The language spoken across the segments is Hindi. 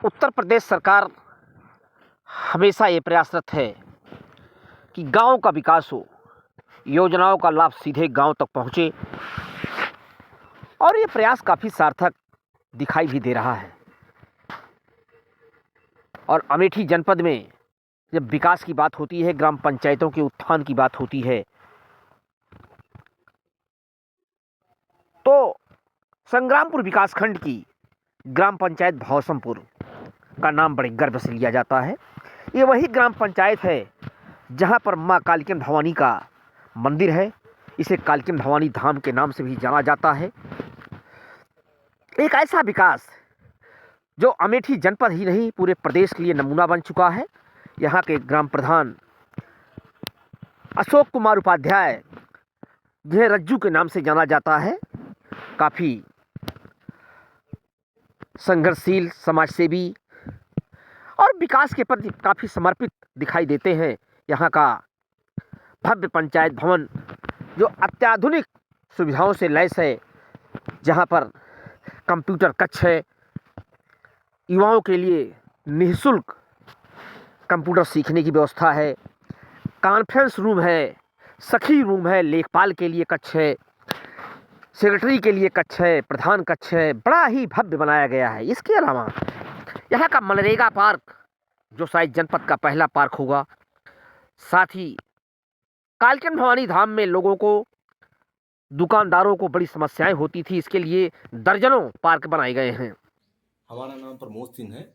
उत्तर प्रदेश सरकार हमेशा ये प्रयासरत है कि गांव का विकास हो, योजनाओं का लाभ सीधे गांव तक पहुंचे और ये प्रयास काफ़ी सार्थक दिखाई भी दे रहा है। और अमेठी जनपद में जब विकास की बात होती है, ग्राम पंचायतों के उत्थान की बात होती है, तो संग्रामपुर विकासखंड की ग्राम पंचायत भौसमपुर का नाम बड़े गर्व से लिया जाता है। ये वही ग्राम पंचायत है जहां पर मां कालिकन भवानी का मंदिर है। इसे कालिकन भवानी धाम के नाम से भी जाना जाता है। एक ऐसा विकास जो अमेठी जनपद ही नहीं पूरे प्रदेश के लिए नमूना बन चुका है। यहाँ के ग्राम प्रधान अशोक कुमार उपाध्याय, जिन्हें रज्जू के नाम से जाना जाता है, काफ़ी संघर्षशील, समाजसेवी और विकास के प्रति काफ़ी समर्पित दिखाई देते हैं। यहाँ का भव्य पंचायत भवन जो अत्याधुनिक सुविधाओं से लैस है, जहाँ पर कंप्यूटर कक्ष है, युवाओं के लिए निःशुल्क कंप्यूटर सीखने की व्यवस्था है, कॉन्फ्रेंस रूम है, सखी रूम है, लेखपाल के लिए कक्ष है, सेक्रेटरी के लिए कक्ष है, प्रधान कक्ष है, बड़ा ही भव्य बनाया गया है। इसके अलावा यहाँ का मनरेगा पार्क जो शायद जनपद का पहला पार्क होगा, साथ ही कालिकन भवानी धाम में लोगों को, दुकानदारों को बड़ी समस्याएं होती थी, इसके लिए दर्जनों पार्क बनाए गए हैं। हमारा नाम प्रमोद सिंह है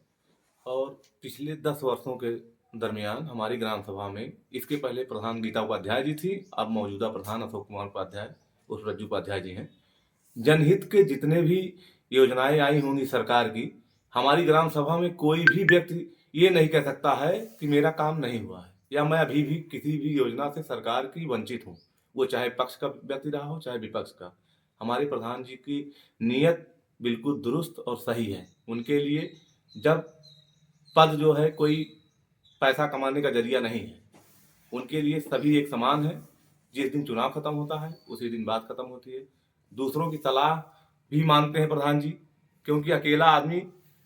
और पिछले 10 वर्षों के दरमियान हमारी ग्राम सभा में इसके पहले प्रधान गीता उपाध्याय जी थी, अब मौजूदा प्रधान अशोक कुमार उपाध्याय उस रज्जू उपाध्याय जी हैं। जनहित के जितने भी योजनाएं आई होंगी सरकार की, हमारी ग्राम सभा में कोई भी व्यक्ति ये नहीं कह सकता है कि मेरा काम नहीं हुआ है या मैं अभी भी किसी भी योजना से सरकार की वंचित हूँ, वो चाहे पक्ष का व्यक्ति रहा हो चाहे विपक्ष का। हमारे प्रधान जी की नीयत बिल्कुल दुरुस्त और सही है। उनके लिए जब पद जो है कोई पैसा कमाने का जरिया नहीं है, उनके लिए सभी एक समान है। जिस दिन चुनाव खत्म होता है उसी दिन बात खत्म होती है। दूसरों की सलाह भी मानते हैं प्रधान जी, क्योंकि अकेला आदमी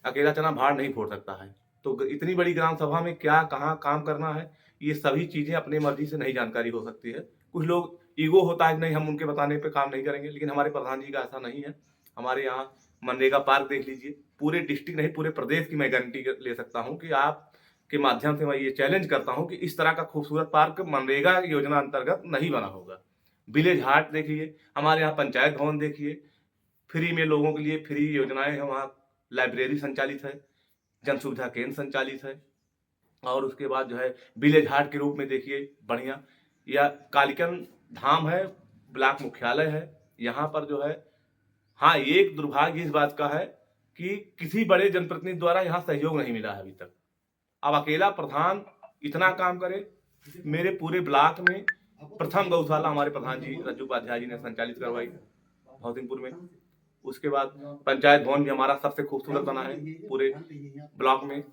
अकेला चना भाड़ नहीं फोड़ सकता है। तो इतनी बड़ी ग्राम सभा में क्या कहाँ काम करना है, ये सभी चीज़ें अपने मर्जी से नहीं जानकारी हो सकती है। कुछ लोग ईगो होता है कि नहीं हम उनके बताने पे काम नहीं करेंगे, लेकिन हमारे प्रधान जी का ऐसा नहीं है। हमारे यहाँ मनरेगा पार्क देख लीजिए, पूरे डिस्ट्रिक्ट नहीं पूरे प्रदेश की मैं गारंटी ले सकता हूँ कि आप के माध्यम से मैं ये चैलेंज करता हूँ कि इस तरह का खूबसूरत पार्क मनरेगा योजना अंतर्गत नहीं बना होगा। विलेज हाट देखिए, हमारे यहाँ पंचायत भवन देखिए, फ्री में लोगों के लिए फ्री योजनाएं हैं। वहाँ लाइब्रेरी संचालित है, जन सुविधा केंद्र संचालित है, और उसके बाद जो है विलेज हाट के रूप में देखिए बढ़िया, या कालिकन धाम है, ब्लॉक मुख्यालय है। यहाँ पर जो है, हाँ, एक दुर्भाग्य इस बात का है कि किसी बड़े जनप्रतिनिधि द्वारा यहाँ सहयोग नहीं मिला है अभी तक। अब अकेला प्रधान इतना काम करे। मेरे पूरे ब्लॉक में प्रथम गौशाला हमारे प्रधान जी रज्जू उपाध्याय जी ने संचालित करवाई भौसिंगपुर में। उसके बाद पंचायत भवन भी हमारा सबसे खूबसूरत बना है पूरे ब्लॉक में,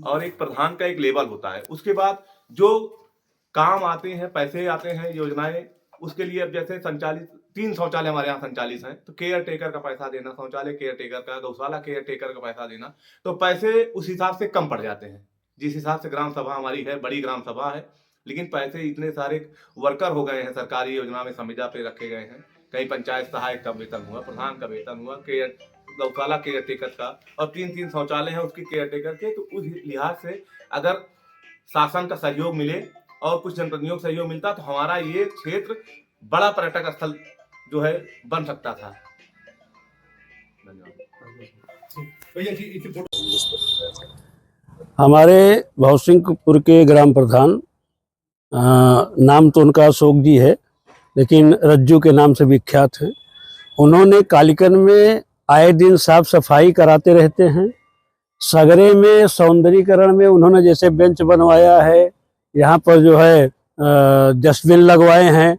और एक प्रधान का एक लेवल होता है। उसके बाद जो काम आते हैं, पैसे आते हैं, योजनाएं, उसके लिए अब जैसे संचालित 3 शौचालय हमारे यहाँ संचालित हैं, तो केयर टेकर का पैसा देना, शौचालय केयर टेकर का, गौशाला केयर टेकर का पैसा देना, तो पैसे उस हिसाब से कम पड़ जाते हैं। जिस हिसाब से ग्राम सभा हमारी है, बड़ी ग्राम सभा है, लेकिन पैसे इतने सारे वर्कर हो गए हैं, सरकारी योजना में संविदा पे रखे गए हैं। कहीं पंचायत सहायक का वेतन हुआ, प्रधान का वेतन हुआ, केयर गौशाला केयर टेकर का, और 3-3 शौचालय हैं उसके केयर टेकर के। तो उस लिहाज से अगर शासन का सहयोग मिले और कुछ जनप्रतिनिधियों का सहयोग मिलता तो हमारा ये क्षेत्र बड़ा पर्यटक स्थल जो है बन सकता था। हमारे भौसिंगपुर के ग्राम प्रधान, नाम तो उनका अशोक जी है, लेकिन रज्जू के नाम से विख्यात हैं। उन्होंने कालिकन में आए दिन साफ सफाई कराते रहते हैं। सगरे में सौंदर्यीकरण में उन्होंने जैसे बेंच बनवाया है, यहाँ पर जो है डस्टबिन लगवाए हैं।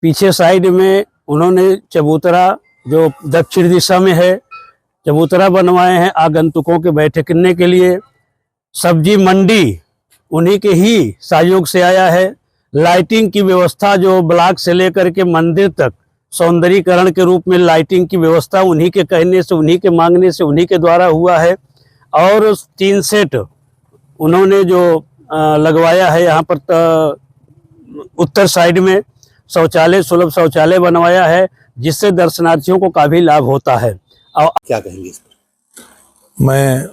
पीछे साइड में उन्होंने चबूतरा जो दक्षिण दिशा में है, चबूतरा बनवाए हैं आगंतुकों के बैठने के लिए। सब्जी मंडी उन्हीं के ही सहयोग से आया है। लाइटिंग की व्यवस्था जो ब्लॉक से लेकर के मंदिर तक सौंदर्यीकरण के रूप में लाइटिंग की व्यवस्था उन्हीं के कहने से, उन्हीं के मांगने से, उन्हीं के द्वारा हुआ है। और 3 सेट उन्होंने जो लगवाया है यहाँ पर उत्तर साइड में शौचालय, सुलभ शौचालय बनवाया है, जिससे दर्शनार्थियों को काफ़ी लाभ होता है। और क्या कहेंगे इस पर? मैं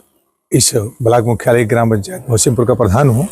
इस ब्लॉक मुख्यालय ग्राम पंचायत मोहसिनपुर का प्रधान हूँ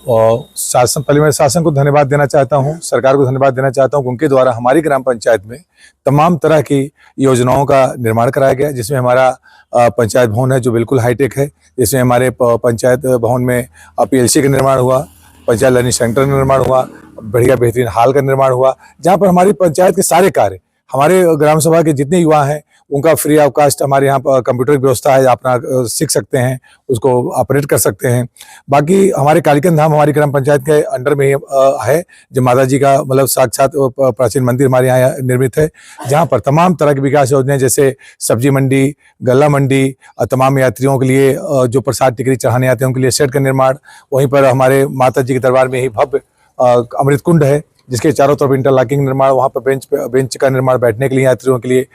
और पहले मैं शासन को धन्यवाद देना चाहता हूँ, सरकार को धन्यवाद देना चाहता हूँ कि उनके द्वारा हमारी ग्राम पंचायत में तमाम तरह की योजनाओं का निर्माण कराया गया, जिसमें हमारा पंचायत भवन है जो बिल्कुल हाईटेक है, जिसमें हमारे पंचायत भवन में PLC का निर्माण हुआ, पंचायत लर्निंग सेंटर का निर्माण हुआ, बढ़िया बेहतरीन हॉल का निर्माण हुआ, जहाँ पर हमारी पंचायत के सारे कार्य, हमारे ग्राम सभा के जितने युवा हैं उनका फ्री ऑफ कास्ट हमारे यहाँ पर कंप्यूटर की व्यवस्था है, अपना सीख सकते हैं, उसको ऑपरेट कर सकते हैं। बाकी हमारे कालीकन धाम हमारी ग्राम पंचायत के अंडर में है, जो माता जी का मतलब साक्षात प्राचीन मंदिर हमारे यहाँ निर्मित है, जहाँ पर तमाम तरह की विकास योजनाएं जैसे सब्जी मंडी, गल्ला मंडी, तमाम यात्रियों के लिए जो प्रसाद टिकरी चढ़ाने आते हैं उनके लिए शेड का निर्माण, वहीं पर हमारे माता जी के दरबार में ही भव्य अमृत कुंड है, जिसके चारों तरफ इंटरलॉकिंग निर्माण, वहाँ पर बेंच का निर्माण बैठने के लिए यात्रियों के लिए,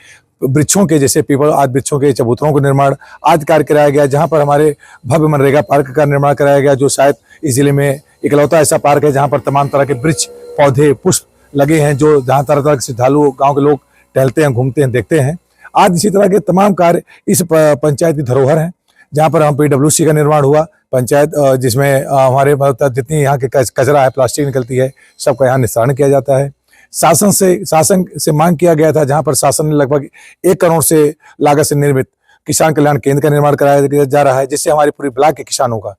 वृक्षों के जैसे पीपल आदि वृक्षों के चबूतरों को निर्माण आदि कार्य कराया गया, जहाँ पर हमारे भव्य मनरेगा पार्क का निर्माण कराया गया, जो शायद इस जिले में इकलौता ऐसा पार्क है जहाँ पर तमाम तरह के वृक्ष, पौधे, पुष्प लगे हैं, जो जहाँ तरह तरह के श्रद्धालु गाँव के लोग टहलते हैं, घूमते हैं, देखते हैं। आज इसी तरह के तमाम कार्य इस पंचायत की धरोहर हैं, जहाँ पर हम PWC का निर्माण हुआ, पंचायत जिसमें हमारे जितनी यहाँ के कचरा है, प्लास्टिक निकलती है, सबका यहाँ निस्तारण किया जाता है। शासन से मांग किया गया था, जहाँ पर शासन ने लगभग 1 करोड़ से लागत से निर्मित किसान कल्याण केंद्र का निर्माण कराया जा रहा है, जिससे हमारी पूरी ब्लॉक के किसानों का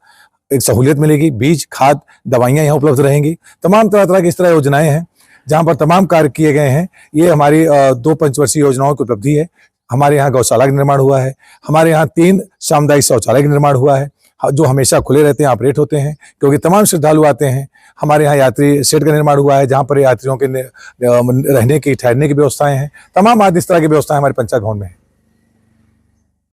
एक सहूलियत मिलेगी, बीज, खाद, दवाइयाँ यहाँ उपलब्ध रहेंगी। तमाम तरह की इस तरह योजनाएं हैं जहाँ पर तमाम कार्य किए गए हैं। ये हमारी 2 पंचवर्षीय योजनाओं की उपलब्धि है। हमारे यहाँ गौशाला का निर्माण हुआ है, हमारे यहाँ 3 सामुदायिक शौचालय का निर्माण हुआ है, जो हमेशा खुले रहते हैं, ऑपरेट होते हैं, क्योंकि तमाम श्रद्धालु आते हैं। हमारे यहाँ यात्री शेड का निर्माण हुआ है, जहाँ पर यात्रियों के रहने की, ठहरने की व्यवस्थाएं हैं। तमाम आदि इस तरह की व्यवस्थाएं हमारे पंचायत भवन में है।